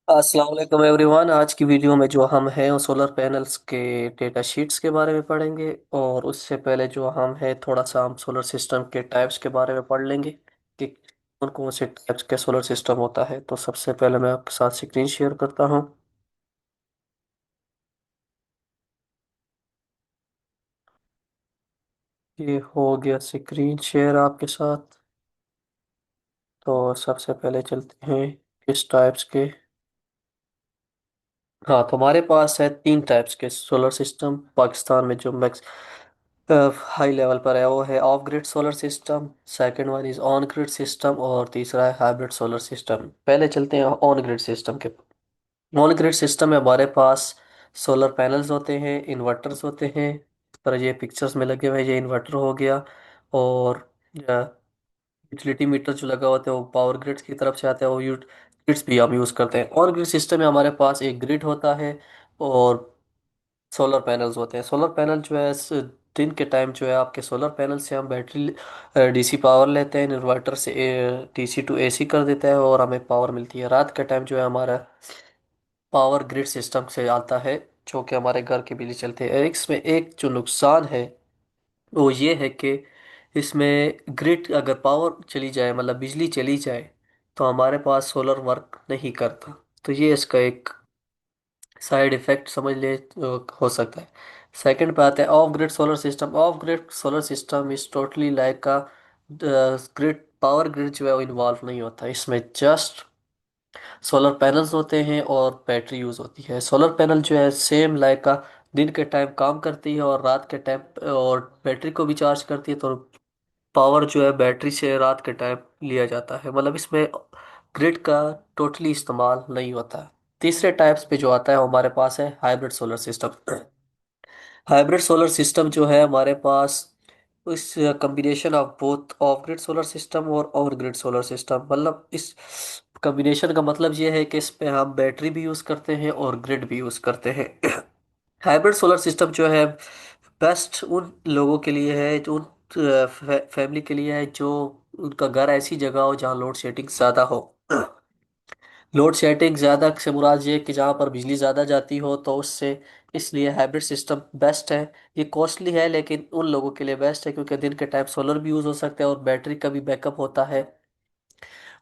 अस्सलाम वालेकुम एवरीवन। आज की वीडियो में जो हम हैं वो सोलर पैनल्स के डेटा शीट्स के बारे में पढ़ेंगे। और उससे पहले जो हम हैं थोड़ा सा हम सोलर सिस्टम के टाइप्स के बारे में पढ़ लेंगे कि कौन कौन से टाइप्स के सोलर सिस्टम होता है। तो सबसे पहले मैं आपके साथ स्क्रीन शेयर करता हूँ। ये हो गया स्क्रीन शेयर आपके साथ। तो सबसे पहले चलते हैं किस टाइप्स के। हाँ, तो हमारे पास है तीन टाइप्स के सोलर सिस्टम पाकिस्तान में जो मैक्स हाई लेवल पर है। वो है of grid solar system, second one is on grid system और तीसरा है हाइब्रिड सोलर सिस्टम। पहले चलते हैं ऑन ग्रिड सिस्टम के। ऑन ग्रिड सिस्टम में हमारे पास सोलर पैनल्स होते हैं, इन्वर्टर्स होते हैं। इस तरह ये पिक्चर्स में लगे हुए हैं, ये इन्वर्टर हो गया। और यूटिलिटी मीटर जो लगा होता है वो पावर ग्रिड्स की तरफ से आता है, वो ग्रिड्स भी हम यूज़ करते हैं। ऑन ग्रिड सिस्टम में हमारे पास एक ग्रिड होता है और सोलर पैनल्स होते हैं। सोलर पैनल जो है दिन के टाइम जो है आपके सोलर पैनल से हम बैटरी डीसी पावर लेते हैं, इन्वर्टर से डीसी टू एसी कर देता है और हमें पावर मिलती है। रात के टाइम जो है हमारा पावर ग्रिड सिस्टम से आता है, जो कि हमारे घर के बिजली चलते हैं। इसमें एक जो नुकसान है वो ये है कि इसमें ग्रिड अगर पावर चली जाए, मतलब बिजली चली जाए, तो हमारे पास सोलर वर्क नहीं करता। तो ये इसका एक साइड इफेक्ट समझ ले हो सकता है। सेकंड पे आता है of grid solar system. Of grid solar system is totally like का ग्रिड, पावर ग्रिड जो है वो इन्वॉल्व नहीं होता। इसमें जस्ट सोलर पैनल्स होते हैं और बैटरी यूज होती है। सोलर पैनल जो है सेम लाइक का दिन के टाइम काम करती है और रात के टाइम और बैटरी को भी चार्ज करती है। तो पावर जो है बैटरी से रात के टाइम लिया जाता है, मतलब इसमें ग्रिड का टोटली इस्तेमाल नहीं होता है। तीसरे टाइप्स पे जो आता है वो हमारे पास है hybrid solar system. Hybrid solar system जो है हमारे पास इस combination of both of grid solar system और ऑन ग्रिड सोलर सिस्टम, मतलब इस कम्बिनेशन का मतलब ये है कि इस पे हम बैटरी भी यूज़ करते हैं और ग्रिड भी यूज़ करते हैं। हाइब्रिड सोलर सिस्टम जो है बेस्ट उन लोगों के लिए है, जो उन फैमिली के लिए है जो उनका घर ऐसी जगह हो जहाँ लोड शेडिंग ज़्यादा हो। लोड शेडिंग ज़्यादा से मुराद ये है कि जहाँ पर बिजली ज़्यादा जाती हो, तो उससे इसलिए हाइब्रिड सिस्टम बेस्ट है। ये कॉस्टली है लेकिन उन लोगों के लिए बेस्ट है, क्योंकि दिन के टाइम सोलर भी यूज़ हो सकता है और बैटरी का भी बैकअप होता है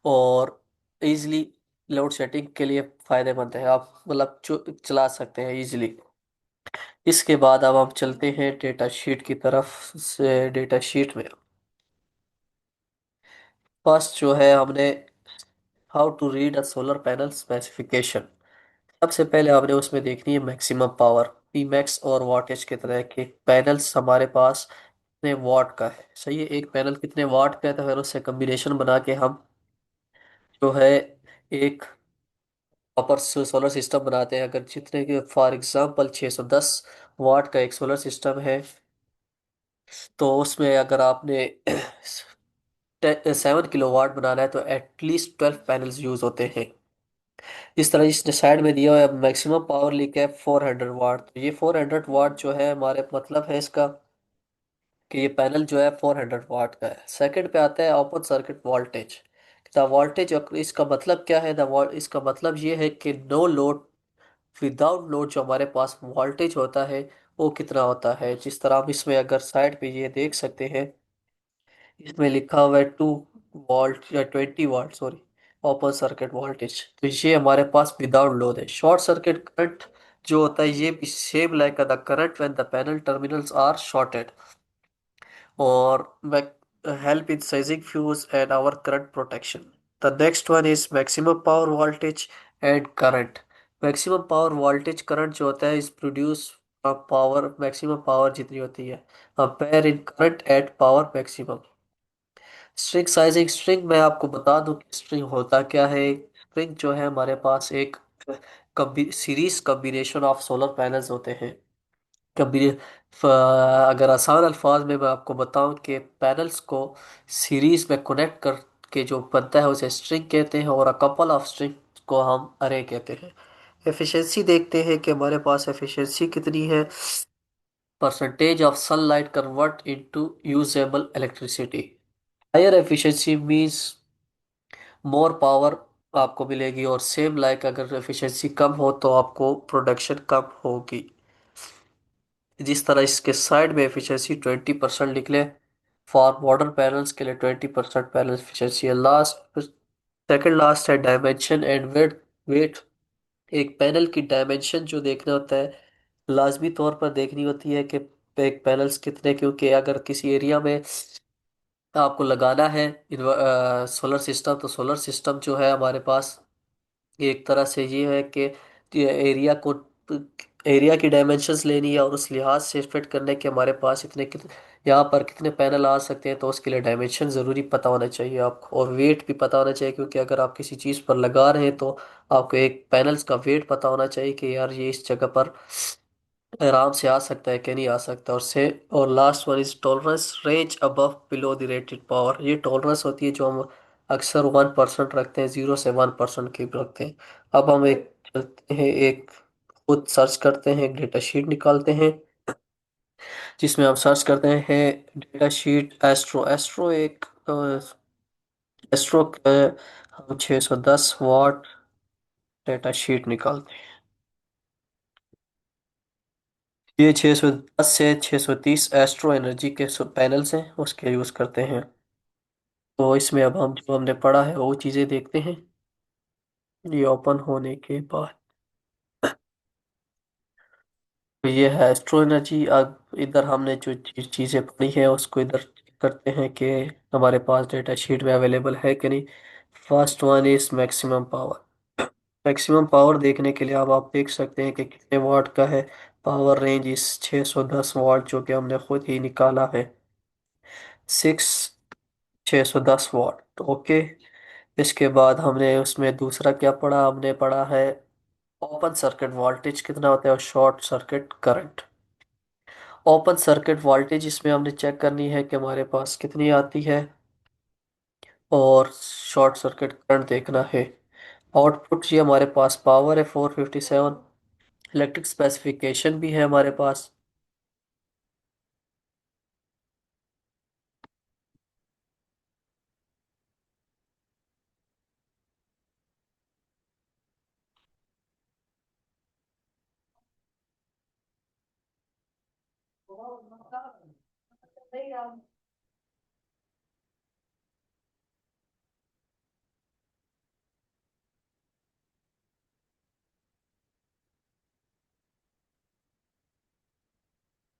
और इजीली लोड शेडिंग के लिए फ़ायदेमंद है। आप मतलब चला सकते हैं इजीली। इसके बाद अब हम चलते हैं डेटा शीट की तरफ। से डेटा शीट में फर्स्ट जो है हमने how to read a solar panel specification. सबसे पहले आपने उसमें देखनी है मैक्सिमम पावर, पी मैक्स और वाटेज के तरह के पैनल्स हमारे पास कितने वाट का है। सही है, एक पैनल कितने वाट का है, तो फिर उससे कम्बिनेशन बना के हम जो है एक प्रॉपर सोलर सिस्टम बनाते हैं। अगर जितने के फॉर एग्जांपल 610 वाट का एक सोलर सिस्टम है, तो उसमें अगर आपने 7 किलोवाट बनाना है तो एटलीस्ट 12 पैनल्स यूज होते हैं। इस तरह इसने साइड में दिया हुआ है मैक्सिमम पावर लीक है 400 वाट। तो ये 400 वाट जो है हमारे मतलब है इसका कि ये पैनल जो है 400 वाट का है। सेकंड पे आता है open circuit voltage. The voltage, इसका मतलब क्या है? इसका मतलब ये है कि नो लोड, विदाउट लोड जो हमारे पास वोल्टेज होता है वो कितना होता है। जिस तरह हम इसमें अगर साइड पे ये देख सकते हैं, इसमें लिखा हुआ है 2 वोल्ट या 20 watt, sorry, open circuit voltage. तो ये हमारे पास विदाउट लोड है। शॉर्ट सर्किट करंट जो होता है ये भी same like the current when the panel terminals are shorted और help in sizing fuse and our current protection. The next one is maximum power voltage and current. Maximum power voltage current जो होता है is produce power, maximum power जितनी होती है ampere इन current eight power maximum. String sizing, string मैं आपको बता दूं कि स्ट्रिंग होता क्या है। स्ट्रिंग जो है हमारे पास एक series combination of solar panels होते हैं। कभी अगर आसान अल्फाज में मैं आपको बताऊं कि पैनल्स को सीरीज में कनेक्ट करके जो बनता है उसे स्ट्रिंग कहते हैं और अ कपल ऑफ स्ट्रिंग को हम अरे कहते हैं। एफिशिएंसी देखते हैं कि हमारे पास एफिशिएंसी कितनी है। Percentage of sunlight convert into usable electricity. Higher efficiency means more power आपको मिलेगी, और सेम लाइक अगर एफिशिएंसी कम हो तो आपको प्रोडक्शन कम होगी। जिस तरह इसके साइड में एफिशिएंसी 20% निकले, फॉर मॉडर्न पैनल्स के लिए 20% पैनल एफिशिएंसी है। लास्ट, सेकंड लास्ट है डायमेंशन एंड वेट। वेट, एक पैनल की डायमेंशन जो देखना होता है, लाजमी तौर पर देखनी होती है कि एक पैनल्स कितने, क्योंकि अगर किसी एरिया में आपको लगाना है सोलर सिस्टम, तो सोलर सिस्टम जो है हमारे पास एक तरह से ये है कि एरिया को, एरिया की डायमेंशंस लेनी है और उस लिहाज से फिट करने के हमारे पास यहाँ पर कितने पैनल आ सकते हैं, तो उसके लिए डायमेंशन ज़रूरी पता होना चाहिए आपको, और वेट भी पता होना चाहिए, क्योंकि अगर आप किसी चीज़ पर लगा रहे हैं तो आपको एक पैनल्स का वेट पता होना चाहिए कि यार ये इस जगह पर आराम से आ सकता है कि नहीं आ सकता। और last one is tolerance range above below the rated power. ये टॉलरेंस होती है जो हम अक्सर 1% रखते हैं, 0 से 1% की रखते हैं। अब हम एक चलते हैं, एक खुद सर्च करते हैं, एक डेटा शीट निकालते हैं, जिसमें हम सर्च करते हैं डेटा शीट एस्ट्रो। एस्ट्रो हम 610 वाट डेटा शीट निकालते हैं। ये 610 से 630 एस्ट्रो एनर्जी के पैनल्स हैं, उसके यूज़ करते हैं। तो इसमें अब हम जो हमने पढ़ा है वो चीज़ें देखते हैं। ये ओपन होने के बाद तो ये है एस्ट्रो एनर्जी। अब इधर हमने जो चीज़ें पढ़ी हैं उसको इधर चेक करते हैं कि हमारे पास डेटा शीट में अवेलेबल है कि नहीं। First one is maximum power. Maximum power देखने के लिए अब आप देख सकते हैं कि कितने वाट का है। पावर रेंज इस 610 वाट जो कि हमने खुद ही निकाला है, सिक्स 610 वाट। ओके, इसके बाद हमने उसमें दूसरा क्या पढ़ा, हमने पढ़ा है ओपन सर्किट वोल्टेज कितना होता है और short circuit current. Open circuit voltage इसमें हमने चेक करनी है कि हमारे पास कितनी आती है, और शॉर्ट सर्किट करंट देखना है। आउटपुट ये हमारे पास पावर है 457। इलेक्ट्रिक स्पेसिफिकेशन भी है हमारे पास।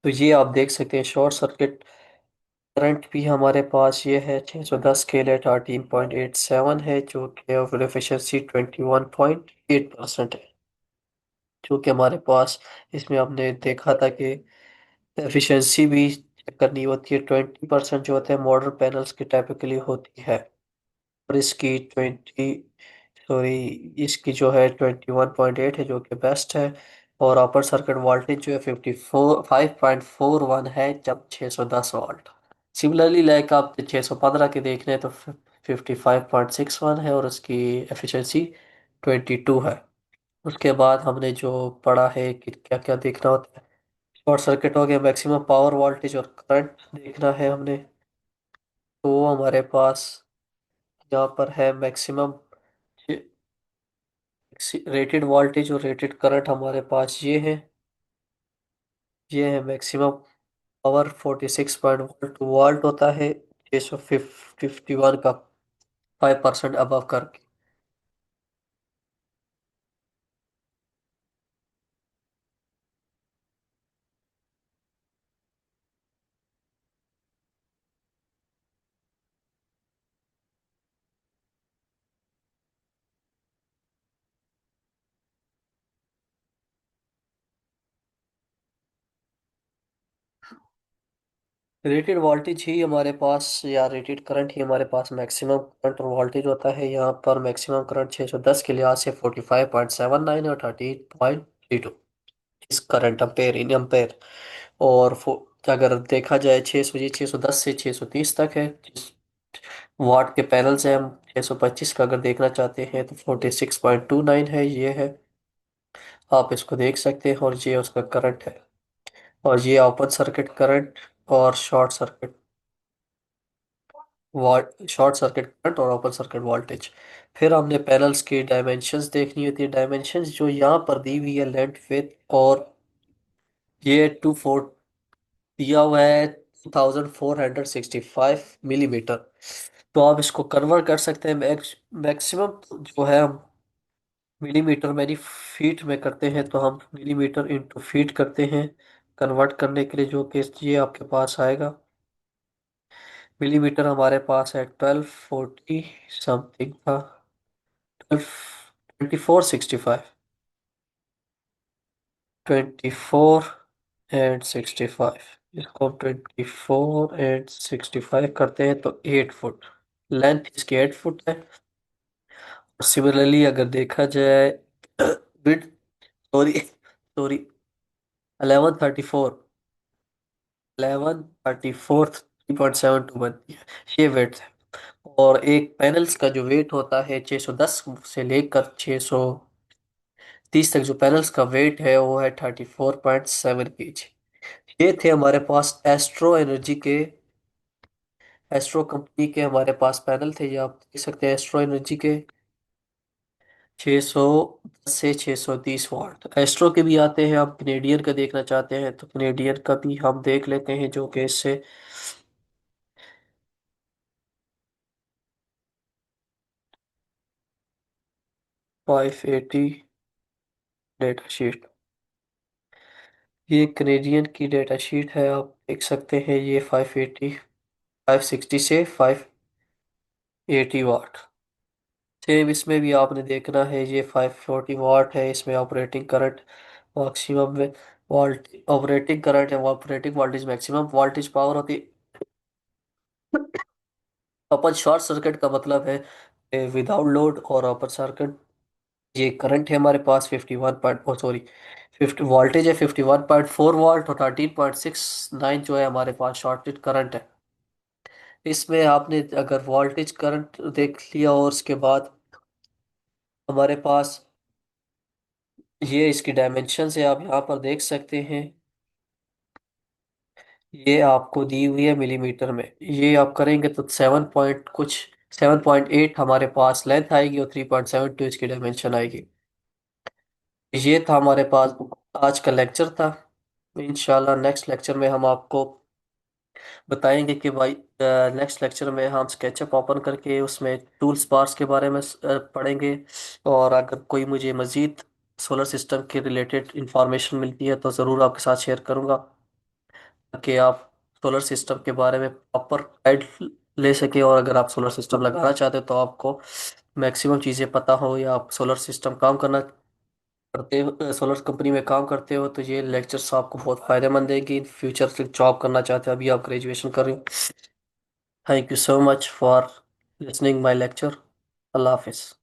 तो ये आप देख सकते हैं शॉर्ट सर्किट करंट भी हमारे पास ये है 610 के लिए 13.87 है, जो कि ओवर एफिशिएंसी 21.8% है। जो कि हमारे पास इसमें हमने देखा था कि एफिशिएंसी भी चेक करनी होती है। 20% जो होते हैं मॉडर्न पैनल्स की टाइपिकली होती है, और इसकी 20 सॉरी इसकी जो है 21.8 है, जो कि बेस्ट है। और अपर सर्किट वोल्टेज जो है 5.41 है जब 610 वाट। सिमिलरली लाइक आप 615 के देख रहे हैं तो 55.61 है, और उसकी एफिशिएंसी 22 है। उसके बाद हमने जो पढ़ा है कि क्या क्या देखना होता है, शॉर्ट सर्किट हो गया, मैक्सिमम पावर वोल्टेज और करंट देखना है हमने। तो हमारे पास यहाँ पर है मैक्सिमम रेटेड वोल्टेज और रेटेड करंट हमारे पास ये है मैक्सिमम पावर 46.12 होता है 651 का 5% अबव करके। रेटेड वोल्टेज ही हमारे पास या रेटेड करंट ही हमारे पास मैक्सिमम करंट और वोल्टेज होता है। यहाँ पर मैक्सिमम करंट 610 के लिहाज से 45.79 और 38.32 इस करंट अम्पेयर इन अम्पेयर। और अगर देखा जाए 610 से 630 तक है, जिस वाट के पैनल से हम 625 का अगर देखना चाहते हैं तो 46.29 है, ये है। आप इसको देख सकते हैं, और ये उसका करंट है, और ये ओपन सर्किट करंट और short circuit. Volt short circuit current और ओपन सर्किट वोल्टेज। फिर हमने पैनल्स की डायमेंशंस देखनी होती है। डायमेंशंस जो यहाँ पर दी हुई है, लेंथ विड्थ और ये 24 दिया हुआ है 2465 मिलीमीटर। तो आप इसको कन्वर्ट कर सकते हैं। मैक्सिमम जो है हम मिलीमीटर यानी फीट में करते हैं, तो हम मिलीमीटर इंटू फीट करते हैं कन्वर्ट करने के लिए, जो कि ये आपके पास आएगा। मिलीमीटर हमारे पास है 1240 समथिंग था, 2465, 24 एंड 65। इसको हम 24 एंड 65 करते हैं तो 8 फुट लेंथ इसकी 8 फुट है। और सिमिलरली अगर देखा जाए विड सॉरी सॉरी 1134, 3.72 बनती है, ये वेट है। और एक पैनल्स का जो वेट होता है 610 से लेकर 630 तक, जो पैनल्स का वेट है वो है 34.7 kg। ये थे हमारे पास एस्ट्रो कंपनी के हमारे पास पैनल थे, ये आप देख सकते हैं एस्ट्रो एनर्जी के 610 से 630 वाट। एस्ट्रो के भी आते हैं, आप कैनेडियन का देखना चाहते हैं तो कैनेडियन का भी हम देख लेते हैं, जो कि इससे 580 डेटा शीट। ये कैनेडियन की डेटा शीट है, आप देख सकते हैं ये 560 से 580 वाट। सेम इसमें भी आपने देखना है, ये 540 वाट है, इसमें ऑपरेटिंग करंट मैक्सिमम में वोल्ट ऑपरेटिंग करंट है, operating voltage maximum voltage power होती है। ओपन शॉर्ट सर्किट का मतलब है विदाउट लोड, और ओपन सर्किट ये करंट है हमारे पास 51 पॉइंट सॉरी 50 वोल्टेज है 51.4 वोल्ट, और 13.69 जो है हमारे पास शॉर्टेड करंट है। इसमें आपने अगर वोल्टेज करंट देख लिया और उसके बाद हमारे पास ये इसकी डायमेंशन है, आप यहाँ पर देख सकते हैं। ये आपको दी हुई है मिलीमीटर में, ये आप करेंगे तो 7.8 हमारे पास लेंथ आएगी और 3.72 इसकी डायमेंशन आएगी। ये था हमारे पास आज का लेक्चर था। इंशाल्लाह नेक्स्ट लेक्चर में हम आपको बताएंगे कि भाई, नेक्स्ट लेक्चर में हम स्केचअप ओपन करके उसमें टूल्स बार्स के बारे में पढ़ेंगे। और अगर कोई मुझे मज़ीद सोलर सिस्टम के रिलेटेड इंफॉर्मेशन मिलती है तो ज़रूर आपके साथ शेयर करूँगा, ताकि आप सोलर सिस्टम के बारे में प्रॉपर गाइड ले सके। और अगर आप सोलर सिस्टम लगाना चाहते हो तो आपको मैक्सिमम चीज़ें पता हो, या आप सोलर सिस्टम काम करना करते हो, सोलर कंपनी में काम करते हो, तो ये लेक्चर्स आपको बहुत फ़ायदेमंद देंगी। इन फ्यूचर से जॉब करना चाहते हो, अभी आप ग्रेजुएशन कर रहे हो। Thank you so much for listening my lecture. अल्लाह हाफिज़।